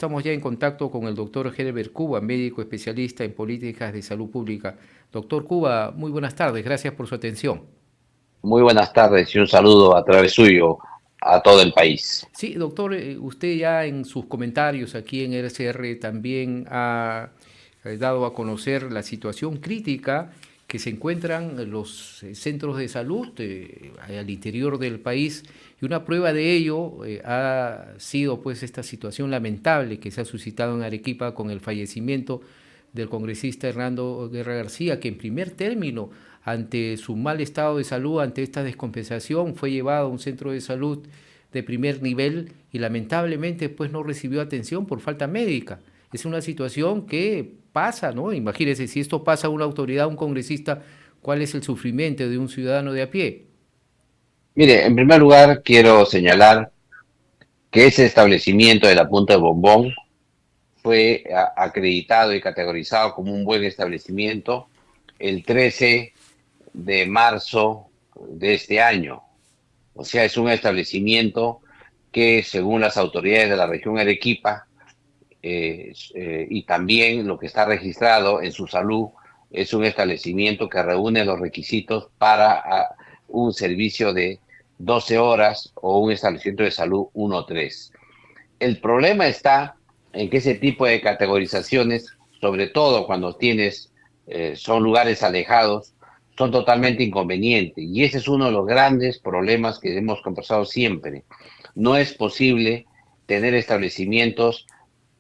estamos ya en contacto con el doctor Herbert Cuba, médico especialista en políticas de salud pública. Doctor Cuba, muy buenas tardes, gracias por su atención. Muy buenas tardes y un saludo a través suyo a todo el país. Sí, doctor, usted ya en sus comentarios aquí en RCR también ha dado a conocer la situación crítica que se encuentran los centros de salud al interior del país, y una prueba de ello ha sido pues esta situación lamentable que se ha suscitado en Arequipa con el fallecimiento del congresista Hernando Guerra García, que en primer término, ante su mal estado de salud, ante esta descompensación, fue llevado a un centro de salud de primer nivel y lamentablemente pues no recibió atención por falta médica. Es una situación que pasa, ¿no? Imagínense, si esto pasa a una autoridad, a un congresista, ¿cuál es el sufrimiento de un ciudadano de a pie? Mire, en primer lugar quiero señalar que ese establecimiento de la Punta de Bombón fue acreditado y categorizado como un buen establecimiento el 13 de marzo de este año. O sea, es un establecimiento que según las autoridades de la región Arequipa y también lo que está registrado en su salud, es un establecimiento que reúne los requisitos para un servicio de 12 horas o un establecimiento de salud 1-3. El problema está en que ese tipo de categorizaciones, sobre todo cuando son lugares alejados, son totalmente inconvenientes. Y ese es uno de los grandes problemas que hemos conversado siempre. No es posible tener establecimientos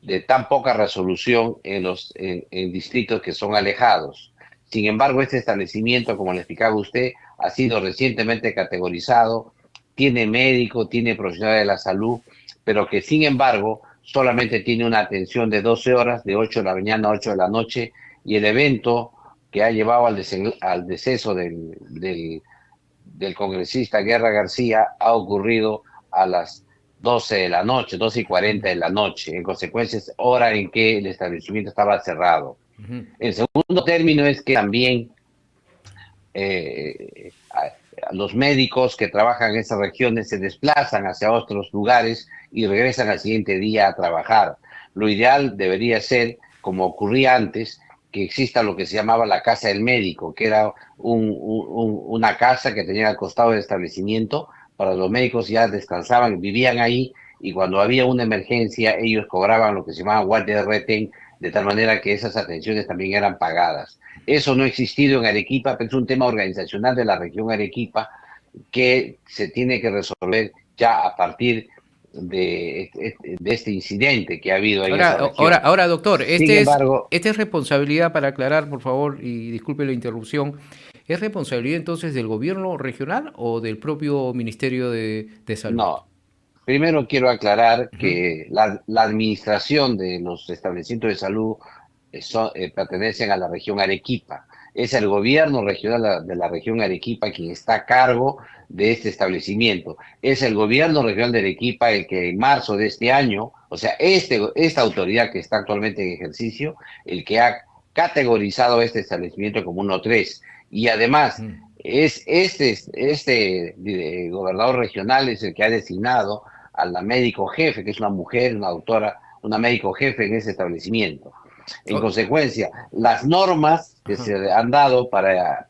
de tan poca resolución en distritos que son alejados. Sin embargo, este establecimiento, como le explicaba usted, ha sido recientemente categorizado, tiene médico, tiene profesional de la salud, pero que sin embargo solamente tiene una atención de 12 horas, de 8 de la mañana a 8 de la noche, y el evento que ha llevado al deceso del congresista Guerra García ha ocurrido a las 12 de la noche, 12:40 de la noche. En consecuencia, es hora en que el establecimiento estaba cerrado. El segundo término es que también los médicos que trabajan en esas regiones se desplazan hacia otros lugares y regresan al siguiente día a trabajar. Lo ideal debería ser, como ocurría antes, que exista lo que se llamaba la casa del médico, que era una casa que tenía al costado del establecimiento para los médicos, ya descansaban, vivían ahí, y cuando había una emergencia ellos cobraban lo que se llamaba guardia de retén, de tal manera que esas atenciones también eran pagadas. Eso no ha existido en Arequipa, pero es un tema organizacional de la región Arequipa que se tiene que resolver ya a partir de este incidente que ha habido en esa región. Ahora, doctor, Sin embargo, esta es responsabilidad, para aclarar, por favor, y disculpe la interrupción, ¿es responsabilidad entonces del gobierno regional o del propio Ministerio de Salud? no. Primero quiero aclarar Ujú. que la administración de los establecimientos de salud pertenecen a la región Arequipa. Es el gobierno regional de la región Arequipa quien está a cargo de este establecimiento. Es el gobierno regional de Arequipa el que en marzo de este año, o sea, esta autoridad que está actualmente en ejercicio, el que ha categorizado este establecimiento como 1-3. Y además, Mm. gobernador regional es el que ha designado a la médico jefe, que es una mujer, una doctora, una médico jefe en ese establecimiento. En Oh, consecuencia, las normas que ajá. se han dado para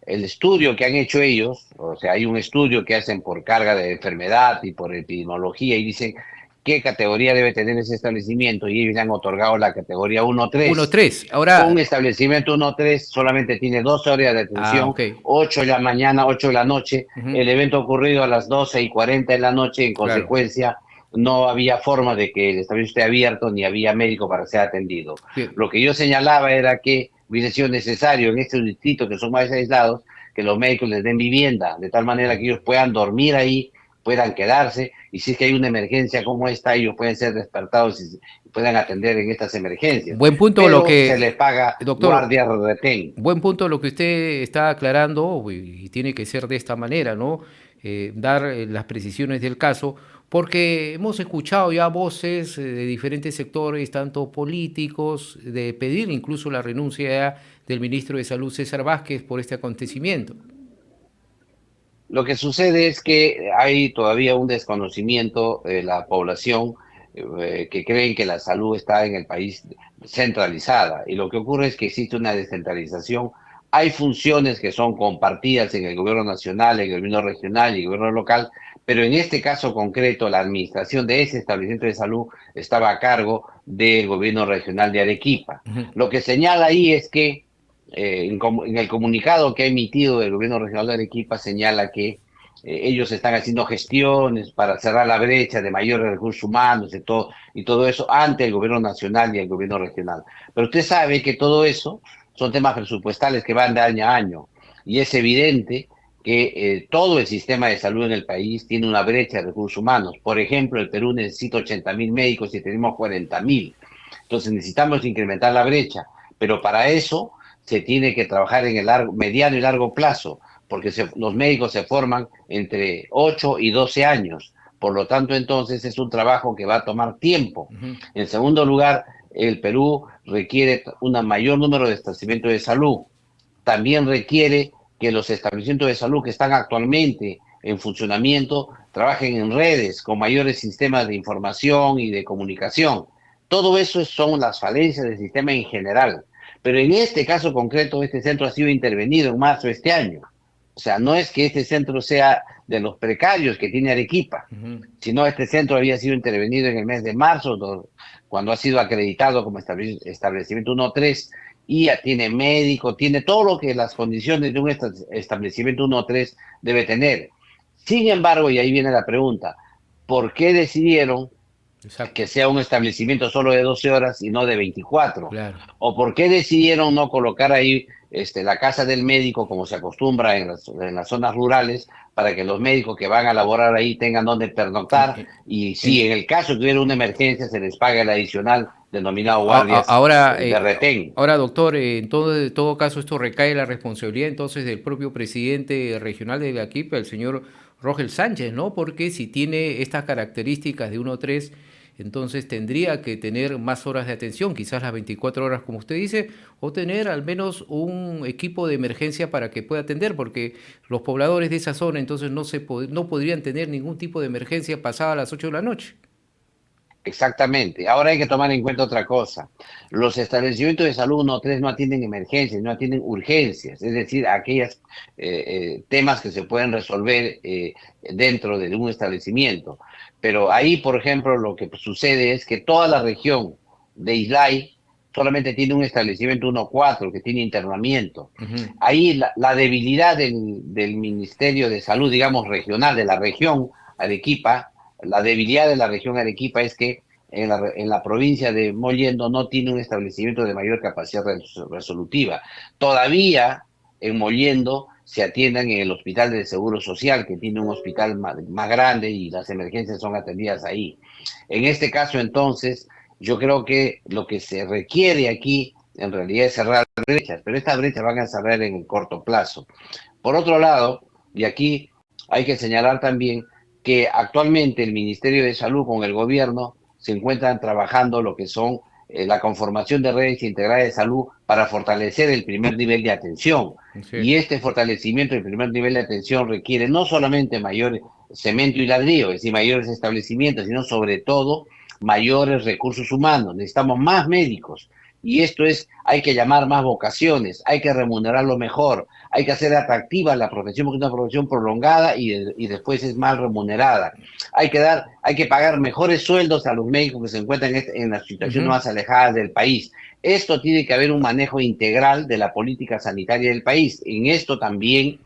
el estudio que han hecho ellos, o sea, hay un estudio que hacen por carga de enfermedad y por epidemiología y dicen qué categoría debe tener ese establecimiento y ellos le han otorgado la categoría 1-3. 1-3. Un Ahora, establecimiento 1-3 solamente tiene 12 horas de atención, ok. 8 de la mañana, 8 de la noche. Ujú. El evento ocurrido a las 12:40 de la noche, en Claro. consecuencia, no había forma de que el establecimiento esté abierto ni había médico para ser atendido. Bien. Lo que yo señalaba era que hubiese sido necesario en estos distritos que son más aislados que los médicos les den vivienda, de tal manera que ellos puedan dormir ahí, puedan quedarse, y si es que hay una emergencia como esta, ellos pueden ser despertados y puedan atender en estas emergencias. Buen punto lo Pero se les que, paga doctor, guardia retén. buen punto lo que usted está aclarando, y tiene que ser de esta manera, ¿no? Dar las precisiones del caso, porque hemos escuchado ya voces de diferentes sectores, tanto políticos, de pedir incluso la renuncia del ministro de Salud César Vázquez por este acontecimiento. Lo que sucede es que hay todavía un desconocimiento de la población que creen que la salud está en el país centralizada. Y lo que ocurre es que existe una descentralización. Hay funciones que son compartidas en el gobierno nacional, en el gobierno regional y el gobierno local, pero en este caso concreto, la administración de ese establecimiento de salud estaba a cargo del gobierno regional de Arequipa. Ujú. Lo que señala ahí es que en el comunicado que ha emitido el gobierno regional de Arequipa señala que ellos están haciendo gestiones para cerrar la brecha de mayores recursos humanos y todo eso ante el gobierno nacional y el gobierno regional. Pero usted sabe que todo eso son temas presupuestales que van de año a año y es evidente que todo el sistema de salud en el país tiene una brecha de recursos humanos. Por ejemplo, el Perú necesita 80.000 médicos y tenemos 40.000. Entonces necesitamos incrementar la brecha, pero para eso se tiene que trabajar en el mediano y largo plazo, porque los médicos se forman entre 8 y 12 años. Por lo tanto, entonces es un trabajo que va a tomar tiempo. Ujú. En segundo lugar, el Perú requiere un mayor número de establecimientos de salud. También requiere que los establecimientos de salud que están actualmente en funcionamiento trabajen en redes con mayores sistemas de información y de comunicación. Todo eso son las falencias del sistema en general. Pero en este caso concreto, este centro ha sido intervenido en marzo de este año. O sea, no es que este centro sea de los precarios que tiene Arequipa, Ujú. sino este centro había sido intervenido en el mes de marzo, cuando ha sido acreditado como establecimiento 1-3, y ya tiene médico, tiene todo lo que las condiciones de un establecimiento 1-3 debe tener. Sin embargo, y ahí viene la pregunta, ¿por qué decidieron Exacto, que sea un establecimiento solo de 12 horas y no de 24? claro. ¿O por qué decidieron no colocar ahí la casa del médico como se acostumbra en las zonas rurales para que los médicos que van a laborar ahí tengan donde En- pernoctar en- y si en- en el caso de que hubiera una emergencia se les paga el adicional denominado guardias Ahora, de retén? ahora, doctor, en todo caso esto recae la responsabilidad entonces del propio presidente regional de la AQIP, el señor Rogel Sánchez, ¿no? Porque si tiene estas características de 1-3, entonces tendría que tener más horas de atención, quizás las 24 horas como usted dice, o tener al menos un equipo de emergencia para que pueda atender, porque los pobladores de esa zona entonces no podrían tener ningún tipo de emergencia pasada las 8 de la noche. Exactamente. Ahora hay que tomar en cuenta otra cosa. Los establecimientos de salud 1-3 no atienden emergencias, no atienden urgencias, es decir, aquellos temas que se pueden resolver dentro de un establecimiento. Pero ahí, por ejemplo, lo que sucede es que toda la región de Islay solamente tiene un establecimiento 1-4 que tiene internamiento. Ujú. Ahí la debilidad del Ministerio de Salud, digamos, regional, de la región Arequipa, la debilidad de la región Arequipa es que en la provincia de Mollendo no tiene un establecimiento de mayor capacidad resolutiva. Todavía en Mollendo se atiendan en el Hospital del Seguro Social, que tiene un hospital más grande y las emergencias son atendidas ahí. En este caso, entonces, yo creo que lo que se requiere aquí en realidad es cerrar brechas, pero estas brechas van a cerrar en el corto plazo. Por otro lado, y aquí hay que señalar también que actualmente el Ministerio de Salud con el gobierno se encuentran trabajando lo que son la conformación de redes integrales de salud para fortalecer el primer nivel de atención. Sí. Y este fortalecimiento del primer nivel de atención requiere no solamente mayor cemento y ladrillo, es decir, mayores establecimientos, sino sobre todo mayores recursos humanos. Necesitamos más médicos. Y esto es, hay que llamar más vocaciones, hay que remunerarlo mejor, hay que hacer atractiva la profesión porque es una profesión prolongada y después es mal remunerada. Hay que pagar mejores sueldos a los médicos que se encuentran en las situaciones Ujú. más alejadas del país. Esto tiene que haber un manejo integral de la política sanitaria del país. En esto también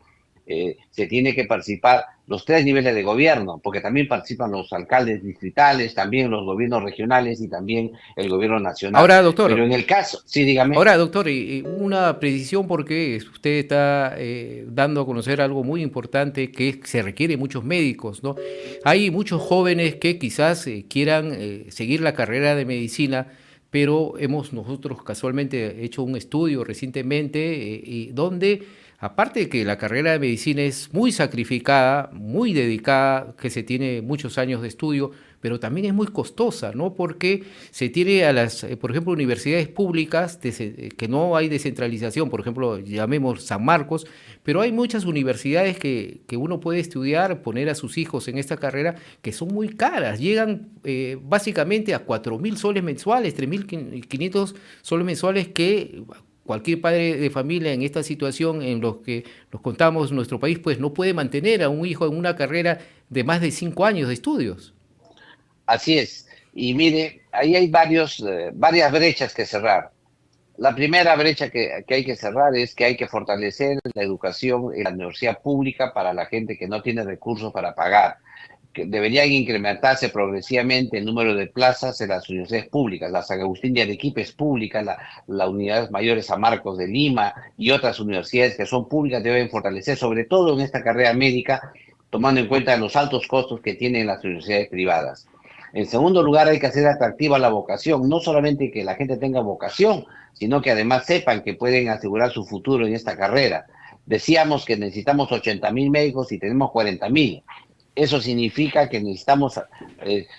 se tiene que participar los tres niveles de gobierno, porque también participan los alcaldes distritales, también los gobiernos regionales y también el gobierno nacional. Ahora, Pero doctor, en el caso, sí, dígame. Ahora, doctor, y una precisión porque usted está dando a conocer algo muy importante que se requiere muchos médicos, ¿no? Hay muchos jóvenes que quizás quieran seguir la carrera de medicina, pero hemos nosotros casualmente hecho un estudio recientemente y donde Aparte de que la carrera de medicina es muy sacrificada, muy dedicada, que se tiene muchos años de estudio, pero también es muy costosa, ¿no? Porque se tiene a las, por ejemplo, universidades públicas, que no hay descentralización, por ejemplo, llamemos San Marcos, pero hay muchas universidades que uno puede estudiar, poner a sus hijos en esta carrera, que son muy caras, llegan básicamente a 4.000 soles mensuales, 3.500 soles mensuales, que cualquier padre de familia en esta situación en los que nos contamos nuestro país, pues no puede mantener a un hijo en una carrera de más de 5 años de estudios. Así es. Y mire, ahí hay varias brechas que cerrar. La primera brecha que hay que cerrar es que hay que fortalecer la educación en la universidad pública para la gente que no tiene recursos para pagar. Que deberían incrementarse progresivamente el número de plazas en las universidades públicas. La San Agustín de Arequipa es pública, la Unidad Mayor San Marcos de Lima y otras universidades que son públicas deben fortalecer, sobre todo en esta carrera médica, tomando en cuenta los altos costos que tienen las universidades privadas. En segundo lugar, hay que hacer atractiva la vocación, no solamente que la gente tenga vocación, sino que además sepan que pueden asegurar su futuro en esta carrera. Decíamos que necesitamos 80.000 médicos y tenemos 40.000. Eso significa que necesitamos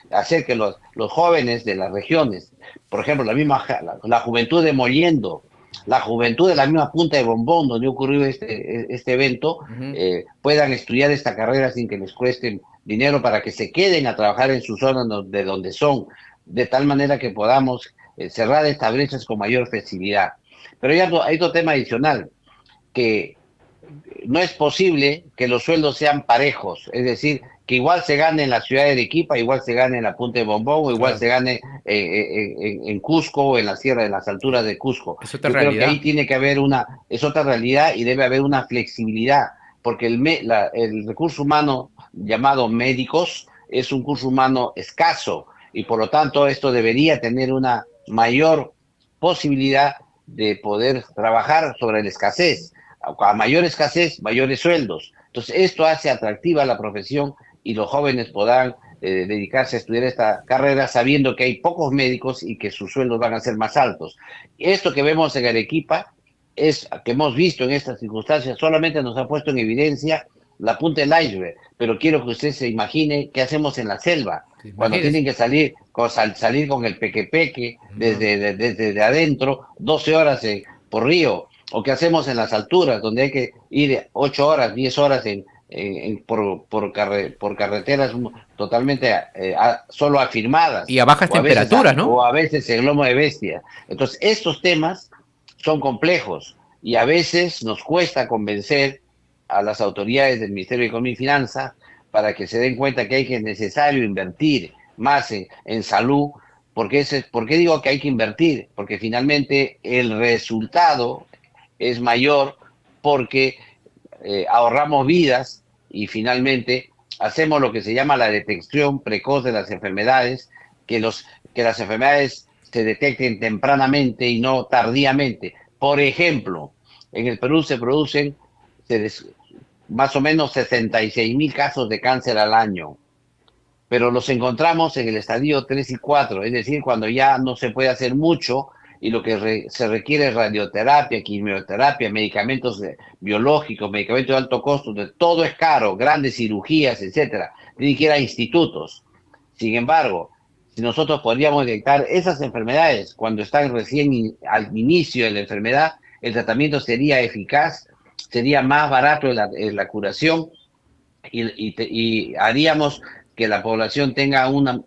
hacer que los jóvenes de las regiones, por ejemplo, la juventud de Mollendo, la juventud de la misma Punta de Bombón, donde ocurrió este evento, Ujú. puedan estudiar esta carrera sin que les cueste dinero para que se queden a trabajar en su zona de donde son, de tal manera que podamos cerrar estas brechas con mayor flexibilidad. Pero hay otro tema adicional, que no es posible que los sueldos sean parejos, es decir, que igual se gane en la ciudad de Arequipa, igual se gane en la Punta de Bombón, o igual Claro, se gane en Cusco o en la sierra de las alturas de Cusco. es otra Yo creo que ahí realidad. tiene que haber es otra realidad y debe haber una flexibilidad, porque el recurso humano llamado médicos es un recurso humano escaso y por lo tanto esto debería tener una mayor posibilidad de poder trabajar sobre la escasez. A mayor escasez, mayores sueldos. Entonces, esto hace atractiva la profesión y los jóvenes podrán dedicarse a estudiar esta carrera sabiendo que hay pocos médicos y que sus sueldos van a ser más altos. Esto que vemos en Arequipa, que hemos visto en estas circunstancias, solamente nos ha puesto en evidencia la punta del iceberg, pero quiero que usted se imagine qué hacemos en la selva, cuando Imagínese. tienen que salir con el peque-peque Ujú. desde adentro, 12 horas por río, o qué hacemos en las alturas, donde hay que ir 8 horas, 10 horas por carreteras totalmente solo afirmadas, Y a bajas temperaturas, ¿no? o a veces en lomo de bestia. Entonces, estos temas son complejos y a veces nos cuesta convencer a las autoridades del Ministerio de Economía y Finanzas para que se den cuenta que es necesario invertir más en salud. ¿Por qué digo que hay que invertir? Porque finalmente el resultado es mayor porque ahorramos vidas y finalmente hacemos lo que se llama la detección precoz de las enfermedades, que las enfermedades se detecten tempranamente y no tardíamente. Por ejemplo, en el Perú se producen más o menos 66.000 casos de cáncer al año, pero los encontramos en el estadio 3 y 4, es decir, cuando ya no se puede hacer mucho y lo que se requiere es radioterapia, quimioterapia, medicamentos biológicos, medicamentos de alto costo, todo es caro, grandes cirugías, etcétera. Tienen que ir a institutos. Sin embargo, si nosotros podríamos detectar esas enfermedades cuando están recién al inicio de la enfermedad, el tratamiento sería eficaz, sería más barato la curación y haríamos que la población tenga un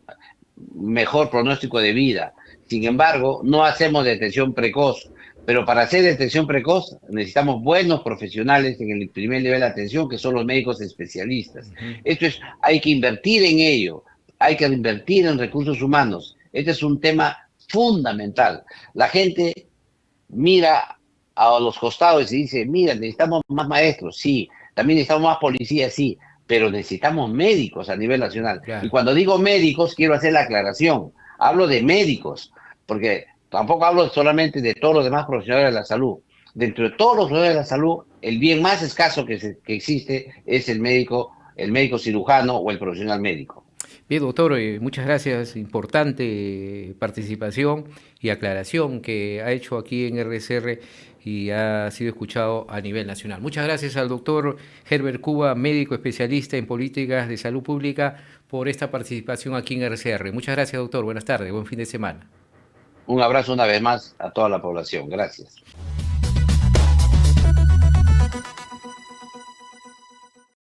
mejor pronóstico de vida. Sin embargo, no hacemos detección precoz, pero para hacer detección precoz necesitamos buenos profesionales en el primer nivel de atención, que son los médicos especialistas. Ujú. Hay que invertir en ello, hay que invertir en recursos humanos. Este es un tema fundamental. La gente mira a los costados y dice, mira, necesitamos más maestros, sí, también necesitamos más policías, sí, pero necesitamos médicos a nivel nacional. Y Claro. cuando digo médicos, quiero hacer la aclaración, hablo de médicos, porque tampoco hablo solamente de todos los demás profesionales de la salud. Dentro de todos los profesionales de la salud, el bien más escaso que existe es el médico cirujano o el profesional médico. Bien, doctor, muchas gracias. Importante participación y aclaración que ha hecho aquí en RCR y ha sido escuchado a nivel nacional. Muchas gracias al doctor Herbert Cuba, médico especialista en políticas de salud pública, por esta participación aquí en RCR. Muchas gracias, doctor. Buenas tardes. Buen fin de semana. Un abrazo una vez más a toda la población. Gracias.